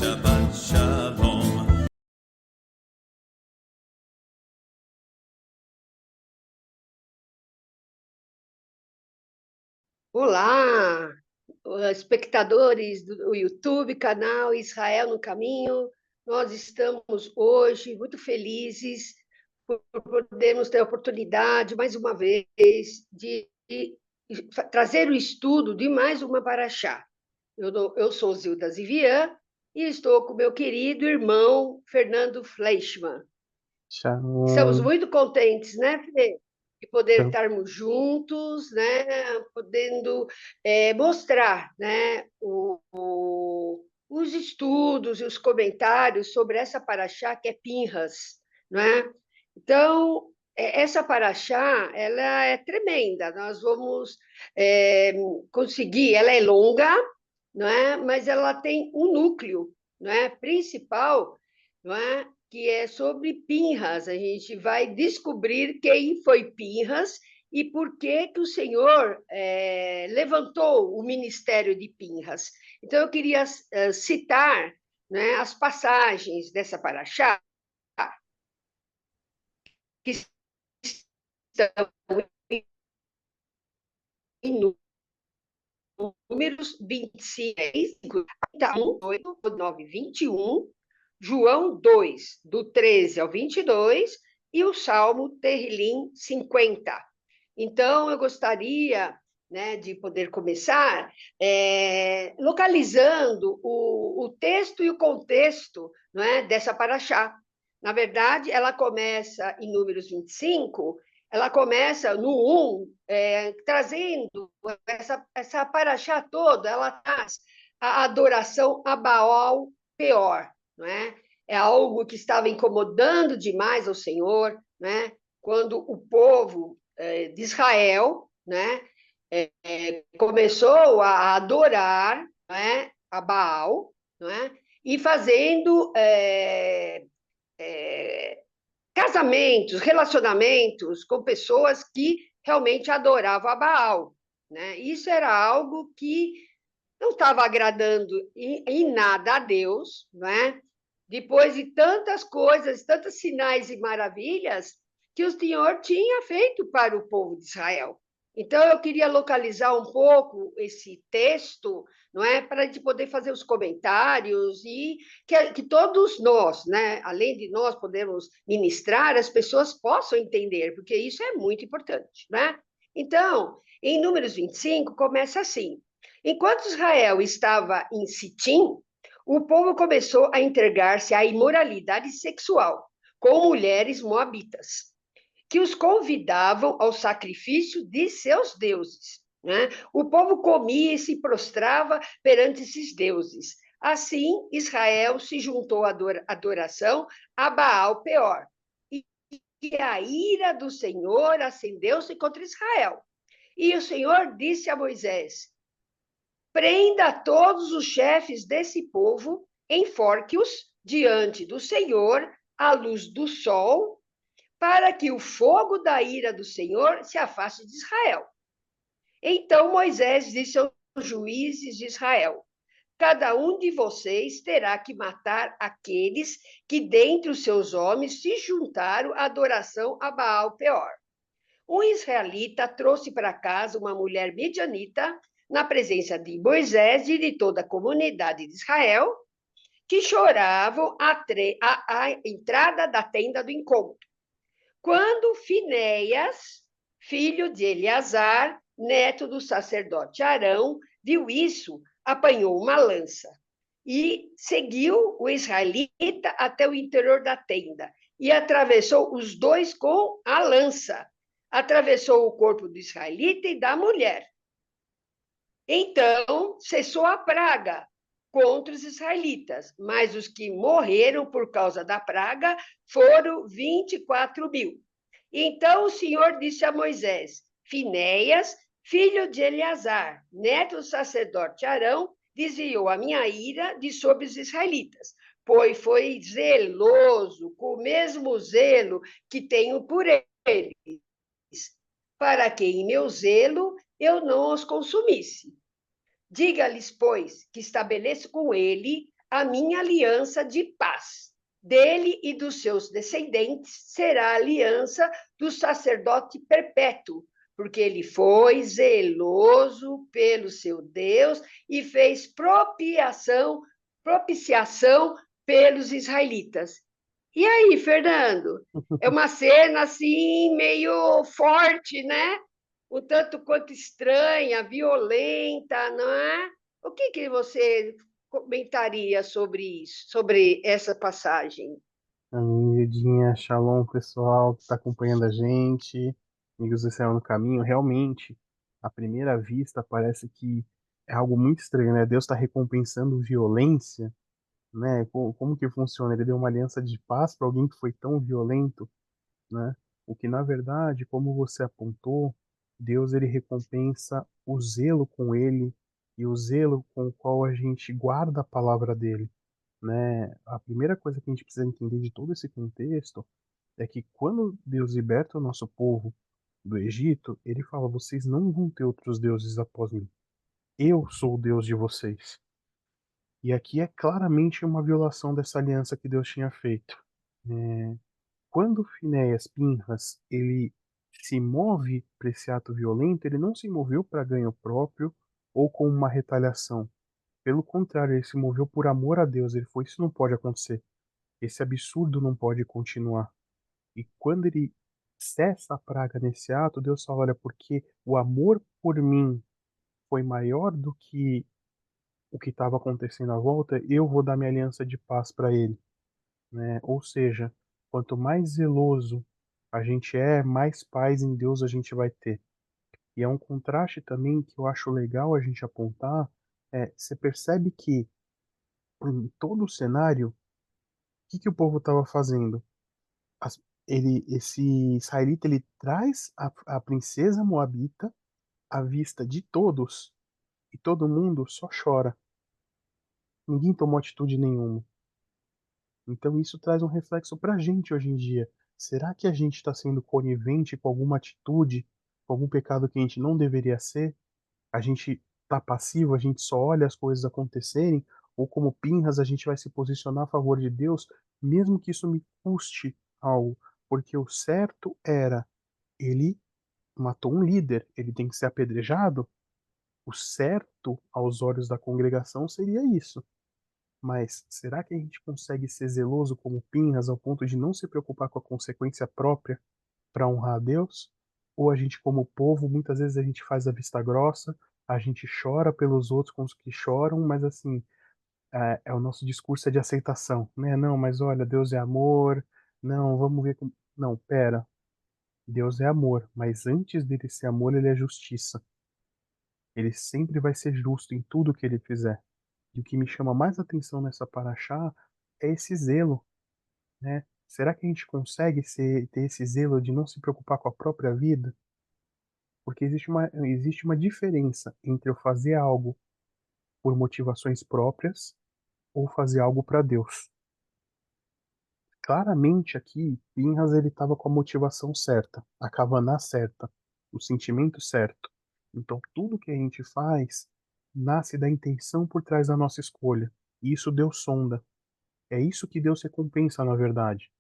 Shabbat Shalom. Olá, espectadores do YouTube, canal Israel no Caminho. Nós estamos hoje muito felizes por podermos ter a oportunidade, mais uma vez, de trazer o estudo de mais uma paraxá. Eu sou Zilda Zivian e estou com meu querido irmão Fernando Fleischmann. Estamos Shalom. muito contentes, né, Fê? De poder Então, estarmos juntos, né, podendo mostrar, né, os estudos e os comentários sobre essa paraxá que é Pinhas, né? Então, essa paraxá, ela é tremenda. Nós vamos é, conseguir, ela é longa, não é? Mas ela tem um núcleo, não é? Principal, não é? Que é sobre Pinhas. A gente vai descobrir quem foi Pinhas e por que que o Senhor levantou o ministério de Pinhas. Então, eu queria citar, né, as passagens dessa paraxá, que estão em Números 25, 8, 9, 21, João 2, do 13 ao 22, e o Salmo Terrilim 50. Então, eu gostaria, né, de poder começar localizando o texto e o contexto, não é, dessa paraxá. Na verdade, ela começa em Números 25, ela começa no 1, trazendo essa paraxá toda, ela traz a adoração a Baal Peor, não é? É algo que estava incomodando demais ao Senhor, né? Quando o povo de Israel, né, começou a adorar, né, a Baal, né, e fazendo casamentos, relacionamentos com pessoas que realmente adoravam a Baal, né? Isso era algo que não estava agradando em nada a Deus, né? Depois de tantas coisas, tantos sinais e maravilhas que o Senhor tinha feito para o povo de Israel. Então, eu queria localizar um pouco esse texto, não é, para a gente poder fazer os comentários e que todos nós, né, além de nós podermos ministrar, as pessoas possam entender, porque isso é muito importante, né? Então, em Números 25, começa assim: enquanto Israel estava em Sitim, o povo começou a entregar-se à imoralidade sexual com mulheres moabitas, que os convidavam ao sacrifício de seus deuses, né? O povo comia e se prostrava perante esses deuses. Assim, Israel se juntou à adoração a Baal Peor. E a ira do Senhor acendeu-se contra Israel. E o Senhor disse a Moisés: prenda todos os chefes desse povo, enforque-os diante do Senhor, à luz do sol, para que o fogo da ira do Senhor se afaste de Israel. Então Moisés disse aos juízes de Israel: cada um de vocês terá que matar aqueles que dentre os seus homens se juntaram à adoração a Baal Peor. Um israelita trouxe para casa uma mulher midianita na presença de Moisés e de toda a comunidade de Israel, que choravam à entrada da tenda do encontro. Quando Finéias, filho de Eleazar, neto do sacerdote Arão, viu isso, apanhou uma lança e seguiu o israelita até o interior da tenda e atravessou os dois com a lança. Atravessou o corpo do israelita e da mulher. Então cessou a praga contra os israelitas, mas os que morreram por causa da praga foram 24.000. Então o Senhor disse a Moisés: Finéias, filho de Eleazar, neto do sacerdote Arão, desviou a minha ira de sobre os israelitas, pois foi zeloso, com o mesmo zelo que tenho por eles, para que em meu zelo eu não os consumisse. Diga-lhes, pois, que estabeleço com ele a minha aliança de paz. Dele e dos seus descendentes será a aliança do sacerdote perpétuo, porque ele foi zeloso pelo seu Deus e fez propiciação pelos israelitas. E aí, Fernando? É uma cena assim meio forte, né? Um tanto quanto estranha, violenta, não é? O que você comentaria sobre isso, sobre essa passagem? Amiguinha, shalom, pessoal que está acompanhando a gente, amigos do Céu no Caminho. Realmente, à primeira vista, parece que é algo muito estranho, né? Deus está recompensando violência, né? Como que funciona? Ele deu uma aliança de paz para alguém que foi tão violento, né? O que, na verdade, como você apontou, Deus ele recompensa o zelo com ele e o zelo com o qual a gente guarda a palavra dele, né? A primeira coisa que a gente precisa entender de todo esse contexto é que quando Deus liberta o nosso povo do Egito, ele fala: vocês não vão ter outros deuses após mim. Eu sou o Deus de vocês. E aqui é claramente uma violação dessa aliança que Deus tinha feito. É, quando Finéias Pinhas ele se move para esse ato violento, ele não se moveu para ganho próprio ou como uma retaliação. Pelo contrário, ele se moveu por amor a Deus. Ele falou: isso não pode acontecer. Esse absurdo não pode continuar. E quando ele cessa a praga nesse ato, Deus fala: olha, porque o amor por mim foi maior do que o que estava acontecendo à volta, eu vou dar minha aliança de paz para ele, né? Ou seja, quanto mais zeloso a gente é, mais paz em Deus a gente vai ter. E é um contraste também que eu acho legal a gente apontar. Você percebe que em todo o cenário, o que o povo estava fazendo? as- esse israelita, ele traz a princesa moabita à vista de todos e todo mundo só chora. Ninguém tomou atitude nenhuma. Então isso traz um reflexo para a gente hoje em dia. Será que a gente está sendo conivente com alguma atitude, com algum pecado que a gente não deveria ser? A gente está passivo, a gente só olha as coisas acontecerem? Ou como Pinhas, a gente vai se posicionar a favor de Deus, mesmo que isso me custe algo? Porque o certo era ele matou um líder, ele tem que ser apedrejado. O certo aos olhos da congregação seria isso. Mas será que a gente consegue ser zeloso como Pinhas ao ponto de não se preocupar com a consequência própria para honrar a Deus? Ou a gente, como povo, muitas vezes a gente faz a vista grossa, a gente chora pelos outros com os que choram, mas assim, o nosso discurso é de aceitação, né? Não, mas olha, Deus é amor, não, vamos ver como. Não, pera, Deus é amor, mas antes dele ser amor, ele é justiça. Ele sempre vai ser justo em tudo que ele fizer. E o que me chama mais atenção nessa paraxá é esse zelo, né? Será que a gente consegue ter esse zelo de não se preocupar com a própria vida? Porque existe uma diferença entre eu fazer algo por motivações próprias ou fazer algo para Deus. Claramente aqui, Pinhas ele estava com a motivação certa, a kavaná certa, o sentimento certo. Então tudo que a gente faz nasce da intenção por trás da nossa escolha. E isso Deus sonda. É isso que Deus recompensa, na verdade.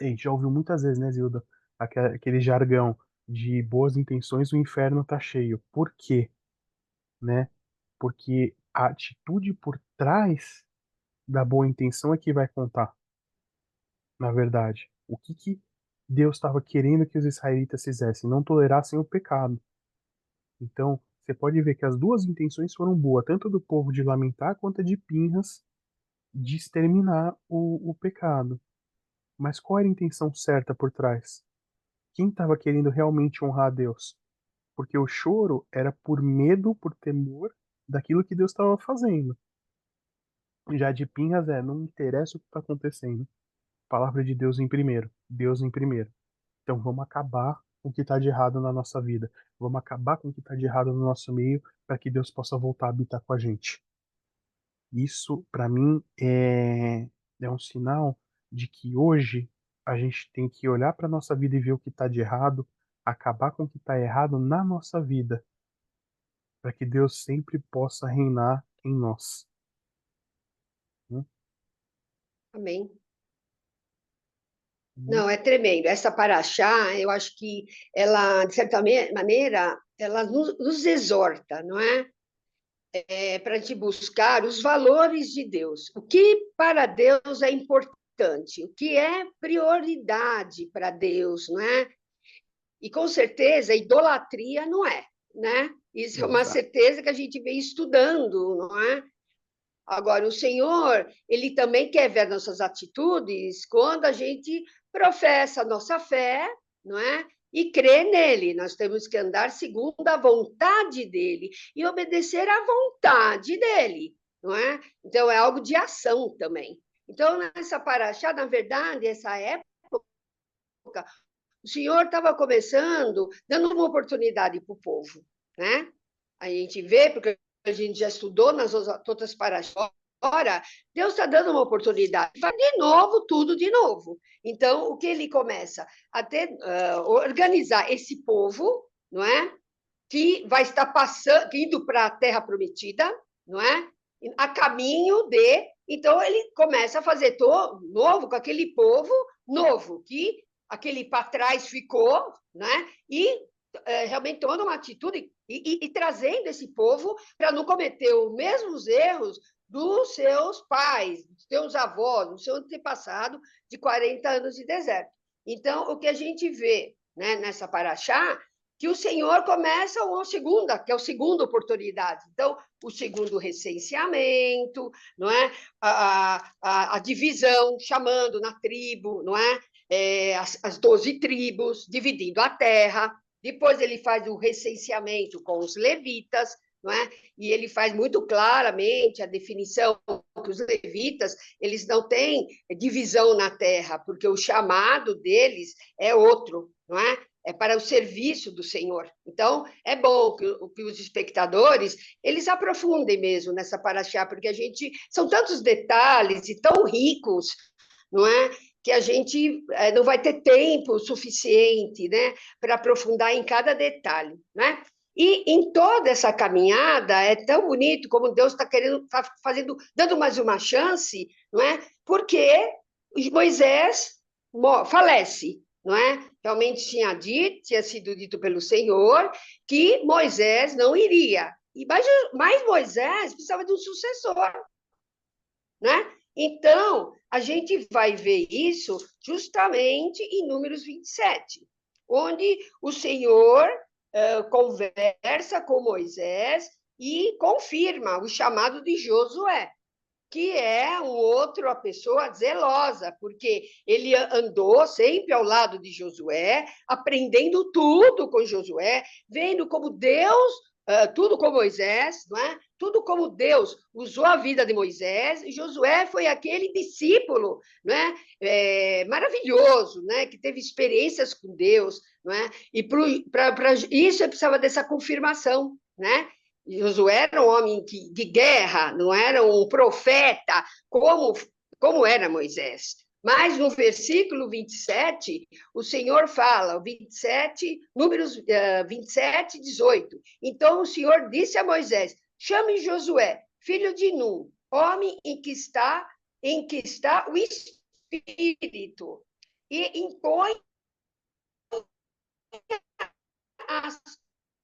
A gente já ouviu muitas vezes, né, Zilda? Aquele jargão de boas intenções, o inferno tá cheio. Por quê? Né? Porque a atitude por trás da boa intenção é que vai contar, na verdade. O que Deus estava querendo que os israelitas fizessem? Não tolerassem o pecado. Então, você pode ver que as duas intenções foram boas, tanto do povo de lamentar quanto a de Pinhas de exterminar o pecado. Mas qual era a intenção certa por trás? Quem estava querendo realmente honrar a Deus? Porque o choro era por medo, por temor daquilo que Deus estava fazendo. Já de Pinhas não interessa o que está acontecendo. Palavra de Deus em primeiro. Deus em primeiro. Então vamos acabar com o que está de errado na nossa vida. Vamos acabar com o que está de errado no nosso meio para que Deus possa voltar a habitar com a gente. Isso, para mim, é um sinal de que hoje a gente tem que olhar para nossa vida e ver o que está de errado, acabar com o que está errado na nossa vida, para que Deus sempre possa reinar em nós. Amém. Não, é tremendo. Essa paraxá, eu acho que ela, de certa maneira, ela nos exorta, não é? Para a gente buscar os valores de Deus. O que para Deus é importante, o que é prioridade para Deus, não é? E com certeza, idolatria não é, né? Isso é uma Exato. certeza que a gente vem estudando, não é? Agora, o Senhor, ele também quer ver nossas atitudes quando a gente professa a nossa fé, não é? E crê nele. Nós temos que andar segundo a vontade dele e obedecer à vontade dele, não é? Então, é algo de ação também. Então, nessa paraxá, na verdade, essa época, o Senhor estava começando, dando uma oportunidade para o povo, né? A gente vê, porque a gente já estudou nas outras paraxás, agora, Deus está dando uma oportunidade, vai de novo, tudo de novo. Então, o que ele começa? A organizar esse povo, não é? Que vai estar passando, indo para a Terra Prometida, não é? A caminho de. Então, ele começa a fazer novo com aquele povo novo, que aquele para trás ficou, né? E realmente tomando uma atitude e trazendo esse povo para não cometer os mesmos erros dos seus pais, dos seus avós, do seu antepassado de 40 anos de deserto. Então, o que a gente vê, né, nessa paraxá, que o Senhor começa uma segunda, que é a segunda oportunidade. Então, o segundo recenseamento, não é? A divisão, chamando na tribo, não é? As 12 tribos, dividindo a terra. Depois ele faz o recenseamento com os levitas, não é? E ele faz muito claramente a definição que os levitas, eles não têm divisão na terra, porque o chamado deles é outro, não é? É para o serviço do Senhor. Então, é bom que os espectadores, eles aprofundem mesmo nessa paraxá, porque a gente, são tantos detalhes e tão ricos, não é? Que a gente não vai ter tempo suficiente, né, para aprofundar em cada detalhe, né? E em toda essa caminhada é tão bonito como Deus está querendo, está fazendo, dando mais uma chance, não é? Porque Moisés falece, não é? Realmente tinha sido dito pelo Senhor que Moisés não iria. Mas Moisés precisava de um sucessor, né? Então, a gente vai ver isso justamente em Números 27, onde o Senhor conversa com Moisés e confirma o chamado de Josué, que é outra pessoa zelosa, porque ele andou sempre ao lado de Josué, aprendendo tudo com Josué, vendo como Deus, tudo com Moisés, não é? Tudo como Deus usou a vida de Moisés, e Josué foi aquele discípulo, né? Maravilhoso, né? Que teve experiências com Deus, não é? E para isso eu precisava dessa confirmação, né? Josué era um homem de guerra, não era um profeta como era Moisés. Mas no versículo 27, o Senhor fala, 27, Números 27, 18. Então o Senhor disse a Moisés: chame Josué, filho de Nun, homem em que está o Espírito, e impõe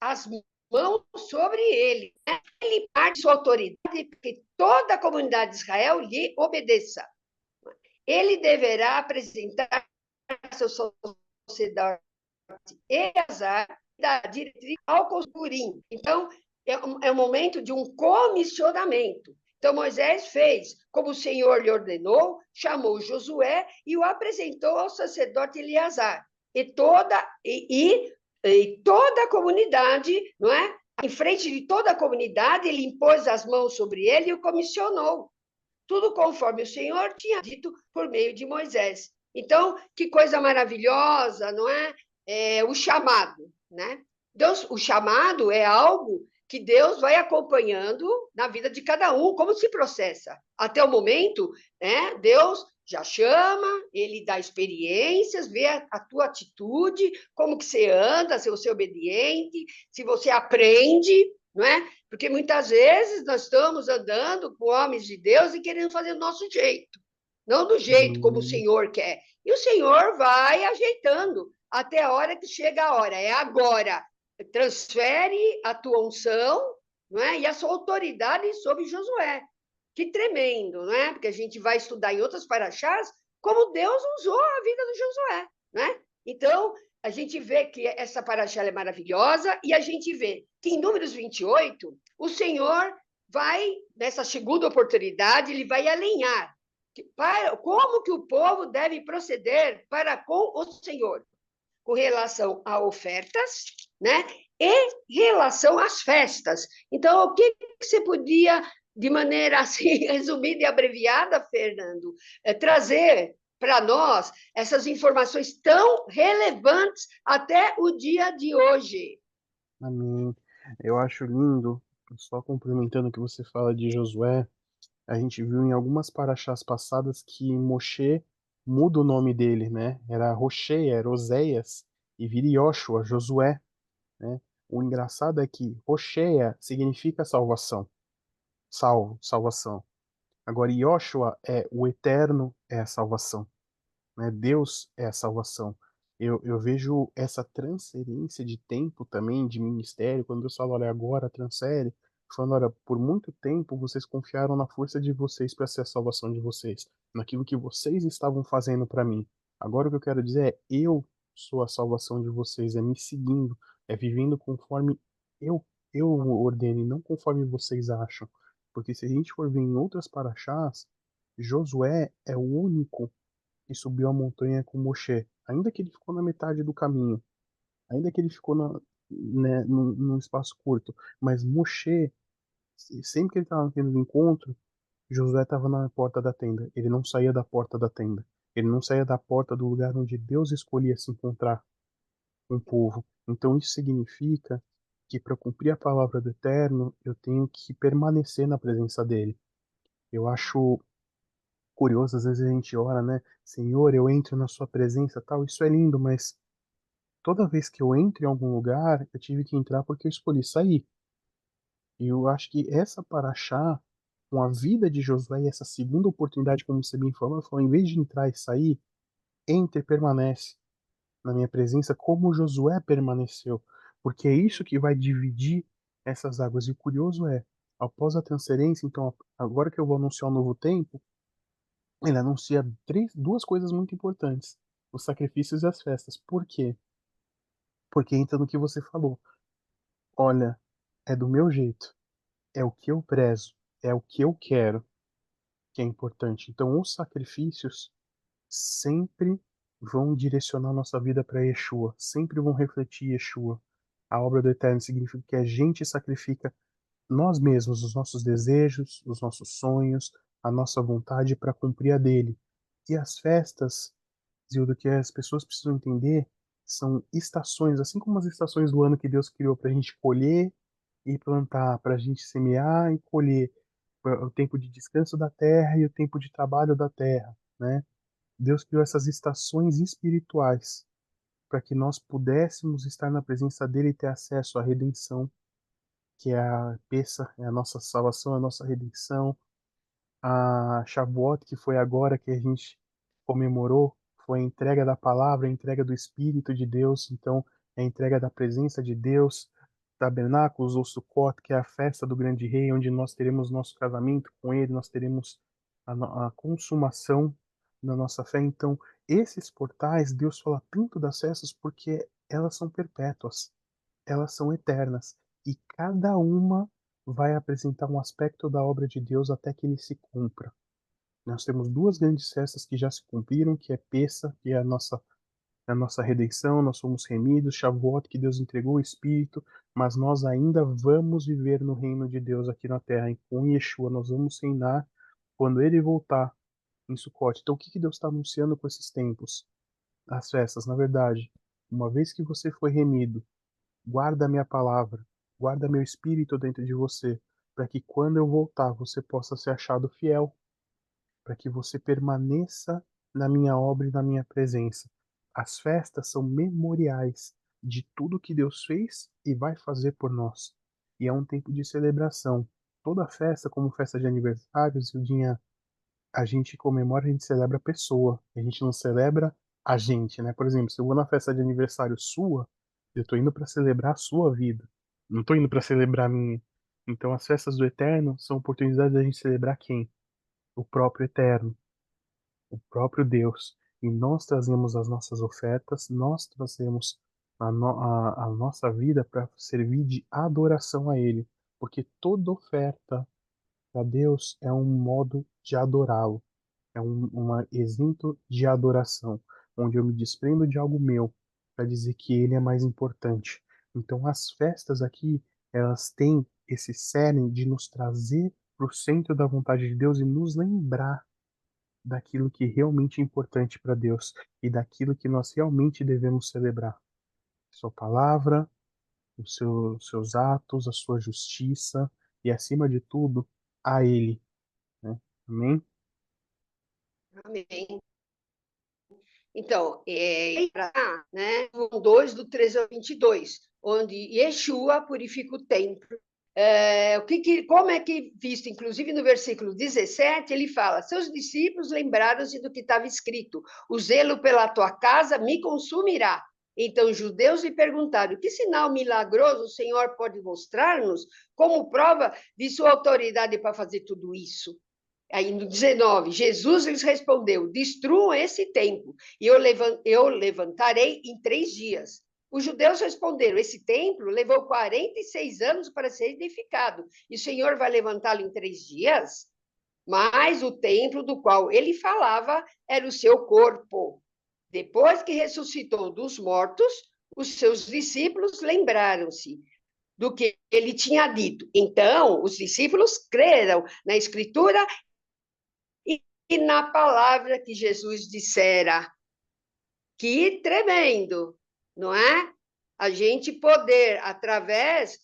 as mãos sobre ele. Ele parte sua autoridade que toda a comunidade de Israel lhe obedeça. Ele deverá apresentar seu sacerdote Eleazar da diretriz ao Costurim. Então, é um momento de um comissionamento. Então, Moisés fez como o Senhor lhe ordenou, chamou Josué e o apresentou ao sacerdote Eleazar. E toda a comunidade, não é? Em frente de toda a comunidade, ele impôs as mãos sobre ele e o comissionou. Tudo conforme o Senhor tinha dito por meio de Moisés. Então, que coisa maravilhosa, não é? O chamado, né? Deus, o chamado é algo que Deus vai acompanhando na vida de cada um, como se processa. Até o momento, né? Deus já chama, ele dá experiências, vê a tua atitude, como que você anda, se você é obediente, se você aprende, não é? Porque muitas vezes nós estamos andando com homens de Deus e querendo fazer o nosso jeito, não do jeito como o Senhor quer. E o Senhor vai ajeitando até a hora que chega a hora. É agora. Transfere a tua unção, não é? E a sua autoridade sobre Josué. Que tremendo, não é? Porque a gente vai estudar em outras paraxás como Deus usou a vida do Josué, não é? Então, a gente vê que essa paraxá é maravilhosa e a gente vê que em Números 28, o Senhor vai, nessa segunda oportunidade, ele vai alinhar como que o povo deve proceder para com o Senhor, com relação a ofertas, né? E em relação às festas. Então, o que você podia, de maneira assim, resumida e abreviada, Fernando, trazer para nós essas informações tão relevantes até o dia de hoje? Amém. Eu acho lindo, só complementando o que você fala de Josué, a gente viu em algumas paraxás passadas que Moshe muda o nome dele, né? Era Rocheia, era Oséias, e vira Yoshua, Josué, né? O engraçado é que Rocheia significa salvação, salvação. Agora, Yoshua é o eterno, é a salvação, né? Deus é a salvação. Eu vejo essa transferência de tempo também, de ministério, quando Deus fala, olha, agora transfere, falando, olha, por muito tempo vocês confiaram na força de vocês para ser a salvação de vocês, naquilo que vocês estavam fazendo para mim. Agora o que eu quero dizer é, eu sou a salvação de vocês, é me seguindo, é vivendo conforme eu, eu ordeno, e não conforme vocês acham. Porque se a gente for ver em outras paraxás, Josué é o único que subiu a montanha com Moshe, ainda que ele ficou na metade do caminho, ainda que ele ficou num espaço curto, mas Moshe, sempre que ele estava tendo um encontro, Josué estava na porta da tenda, ele não saía da porta da tenda, ele não saía da porta do lugar onde Deus escolhia se encontrar com o povo. Então isso significa que para cumprir a palavra do Eterno, eu tenho que permanecer na presença dele. Eu acho curioso, às vezes a gente ora, né? Senhor, eu entro na sua presença, tal, isso é lindo, mas toda vez que eu entro em algum lugar, eu tive que entrar porque eu escolhi sair. E eu acho que essa paraxá, com a vida de Josué e essa segunda oportunidade, como você bem falou, em vez de entrar e sair, entre e permanece na minha presença como Josué permaneceu. Porque é isso que vai dividir essas águas. E o curioso é, após a transferência, então, agora que eu vou anunciar um novo tempo, ele anuncia duas coisas muito importantes: os sacrifícios e as festas. Por quê? Porque entra no que você falou. Olha, é do meu jeito, é o que eu prezo, é o que eu quero que é importante. Então, os sacrifícios sempre vão direcionar nossa vida para Yeshua, sempre vão refletir Yeshua. A obra do Eterno significa que a gente sacrifica nós mesmos, os nossos desejos, os nossos sonhos, a nossa vontade para cumprir a dele. E as festas, Zildo, que as pessoas precisam entender, são estações, assim como as estações do ano que Deus criou para a gente colher e plantar, para a gente semear e colher, o tempo de descanso da terra e o tempo de trabalho da terra, né? Deus criou essas estações espirituais para que nós pudéssemos estar na presença dele e ter acesso à redenção, que é a peça, é a nossa salvação, a nossa redenção. A Shavuot, que foi agora que a gente comemorou, foi a entrega da palavra, a entrega do Espírito de Deus, então é a entrega da presença de Deus, tabernáculos ou Sukkot, que é a festa do grande rei, onde nós teremos nosso casamento com ele, nós teremos a consumação da nossa fé. Então, esses portais, Deus fala tanto das festas porque elas são perpétuas, elas são eternas, e cada uma vai apresentar um aspecto da obra de Deus até que ele se cumpra. Nós temos duas grandes festas que já se cumpriram, que é Pessa, que é a nossa redenção, nós fomos remidos, Shavuot, que Deus entregou o Espírito, mas nós ainda vamos viver no reino de Deus aqui na terra, e com Yeshua nós vamos reinar quando ele voltar em Sukkot. Então o que Deus está anunciando com esses tempos? As festas, na verdade, uma vez que você foi remido, guarda a minha palavra, guarda meu espírito dentro de você, para que quando eu voltar você possa ser achado fiel, para que você permaneça na minha obra e na minha presença. As festas são memoriais de tudo que Deus fez e vai fazer por nós. E é um tempo de celebração. Toda festa, como festa de aniversários, a gente comemora, a gente celebra a pessoa, a gente não celebra a gente, né? Por exemplo, se eu vou na festa de aniversário sua, eu tô indo para celebrar a sua vida, não tô indo para celebrar a minha. Então, as festas do Eterno são oportunidades da gente celebrar quem? O próprio Eterno, o próprio Deus. E nós trazemos as nossas ofertas, nós trazemos a nossa vida para servir de adoração a Ele, porque toda oferta para Deus é um modo de adorá-lo, é um exemplo de adoração, onde eu me desprendo de algo meu para dizer que Ele é mais importante. Então, as festas aqui, elas têm esse cerne de nos trazer para o centro da vontade de Deus e nos lembrar daquilo que realmente é importante para Deus e daquilo que nós realmente devemos celebrar. Sua palavra, seus atos, a sua justiça e, acima de tudo, a Ele, né? Amém? Amém. Então, né, 2 do 13 ao 22, onde Yeshua purifica o templo. Como é que, visto, inclusive no versículo 17, ele fala, seus discípulos lembraram-se do que estava escrito, o zelo pela tua casa me consumirá. Então, os judeus lhe perguntaram, que sinal milagroso o Senhor pode mostrar-nos como prova de sua autoridade para fazer tudo isso? Aí no 19, Jesus lhes respondeu, destruam esse templo e eu levantarei em 3 dias. Os judeus responderam, esse templo levou 46 anos para ser edificado, e o Senhor vai levantá-lo em 3 dias? Mas o templo do qual ele falava era o seu corpo. Depois que ressuscitou dos mortos, os seus discípulos lembraram-se do que ele tinha dito. Então, os discípulos creram na Escritura e na palavra que Jesus dissera. Que tremendo, não é? A gente poder, através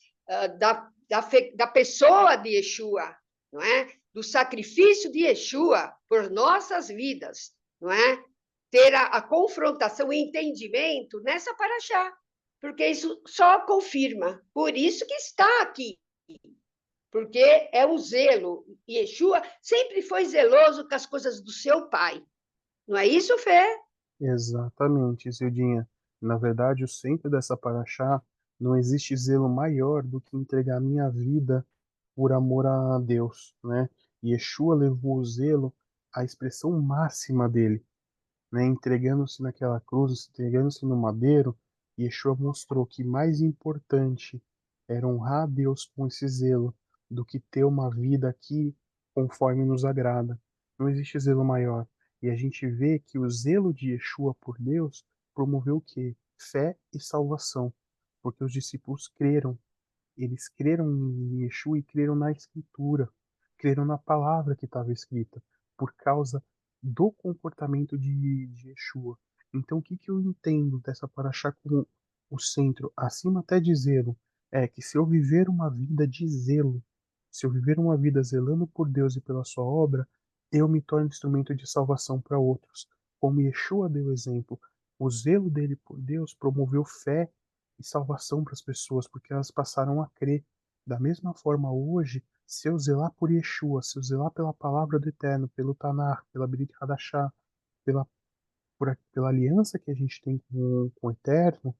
da pessoa de Yeshua, não é? Do sacrifício de Yeshua por nossas vidas, não é? Ter a confrontação e entendimento nessa paraxá, porque isso só confirma. Por isso que está aqui, porque é o zelo. Yeshua sempre foi zeloso com as coisas do seu pai. Não é isso, Fê? Exatamente, Zildinha. Na verdade, o centro dessa paraxá não existe zelo maior do que entregar minha vida por amor a Deus, né? Yeshua levou o zelo à expressão máxima dele, né? Entregando-se naquela cruz, entregando-se no madeiro, Yeshua mostrou que mais importante era honrar a Deus com esse zelo do que ter uma vida aqui conforme nos agrada. Não existe zelo maior. E a gente vê que o zelo de Yeshua por Deus promoveu o quê? Fé e salvação, porque os discípulos creram, eles creram em Yeshua e creram na Escritura, creram na palavra que estava escrita, por causa do comportamento de Yeshua. Então, o que, que eu entendo dessa paraxá como o centro, acima até de zelo, é que se eu viver uma vida de zelo, se eu viver uma vida zelando por Deus e pela sua obra, eu me torno instrumento de salvação para outros. Como Yeshua deu exemplo, o zelo dele por Deus promoveu fé e salvação para as pessoas, porque elas passaram a crer. Da mesma forma, hoje, se eu zelar por Yeshua, se eu zelar pela palavra do Eterno, pelo Tanar, pela Brit Hadashah, pela aliança que a gente tem com o Eterno,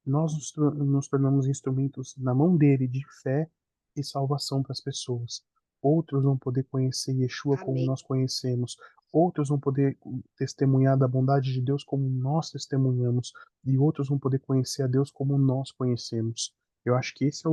nós nos tornamos instrumentos na mão dele de fé e salvação para as pessoas. Outros vão poder conhecer Yeshua como Amém. nós conhecemos. Outros vão poder testemunhar da bondade de Deus como nós testemunhamos. E outros vão poder conhecer a Deus como nós conhecemos. Eu acho que esse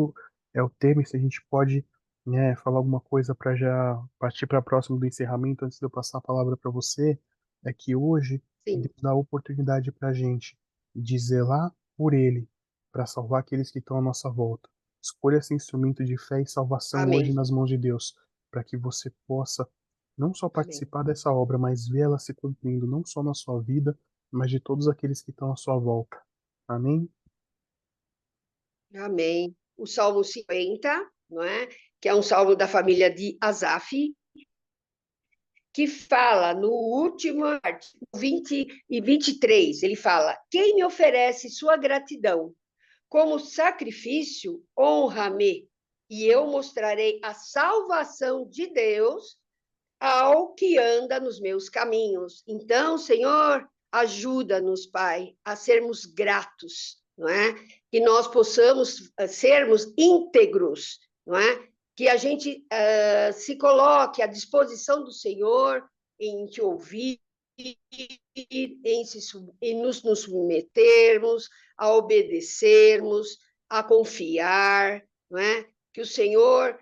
é o tema. E se a gente pode, né, falar alguma coisa para já partir para próximo do encerramento, antes de eu passar a palavra para você, é que hoje Sim. Deus dá a oportunidade para a gente de zelar por Ele, para salvar aqueles que estão à nossa volta. Escolha esse instrumento de fé e salvação hoje Amém. nas mãos de Deus, para que você possa não só Amém. participar dessa obra, mas ver ela se cumprindo não só na sua vida, mas de todos aqueles que estão à sua volta. Amém? Amém. O Salmo 50, não é? Que é um salmo da família de Asaf, que fala no último artigo 20 e 23, ele fala: quem me oferece sua gratidão como sacrifício, honra-me, e eu mostrarei a salvação de Deus ao que anda nos meus caminhos. Então, Senhor, ajuda-nos, Pai, a sermos gratos, não é? Que nós possamos sermos íntegros, não é? Que a gente se coloque à disposição do Senhor em te ouvir, em nos submetermos, a obedecermos, a confiar, não é? Que o Senhor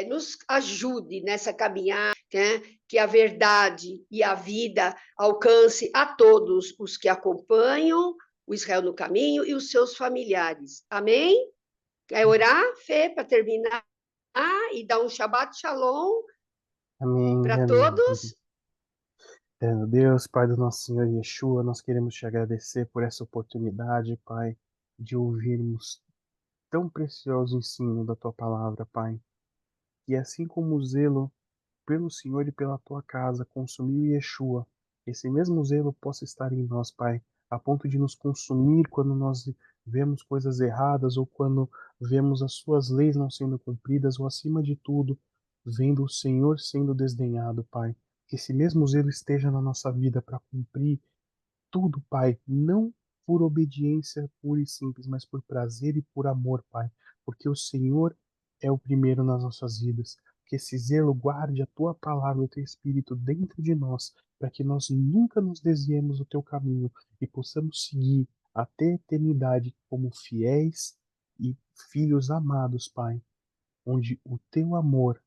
nos ajude nessa caminhada, né? Que a verdade e a vida alcance a todos os que acompanham o Israel no Caminho e os seus familiares. Amém? Quer orar, Fê, para terminar e dar um Shabbat Shalom Amém, para amém. todos? Eterno Deus, Pai do nosso Senhor Yeshua, nós queremos te agradecer por essa oportunidade, Pai, de ouvirmos tão precioso ensino da tua palavra, Pai. E assim como o zelo pelo Senhor e pela tua casa consumiu Yeshua, esse mesmo zelo possa estar em nós, Pai, a ponto de nos consumir quando nós vemos coisas erradas ou quando vemos as suas leis não sendo cumpridas ou, acima de tudo, vendo o Senhor sendo desdenhado, Pai. Que esse mesmo zelo esteja na nossa vida para cumprir tudo, Pai, não por obediência pura e simples, mas por prazer e por amor, Pai, porque o Senhor é o primeiro nas nossas vidas. Que esse zelo guarde a tua palavra, o teu espírito dentro de nós, para que nós nunca nos desviemos do teu caminho e possamos seguir até a eternidade como fiéis e filhos amados, Pai, onde o teu amor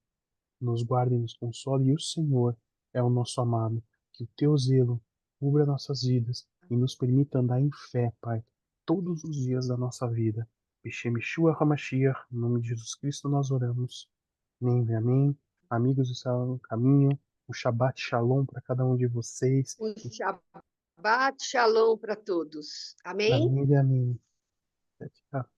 nos guarda e nos console, e o Senhor é o nosso amado. Que o teu zelo cubra nossas vidas e nos permita andar em fé, Pai, todos os dias da nossa vida. Beshem Yeshua HaMashiach, em nome de Jesus Cristo nós oramos. Amém, amém. Amigos do Israel no Caminho, um Shabbat Shalom para cada um de vocês. Um Shabbat Shalom para todos. Amém? Amém, amém. Tchau.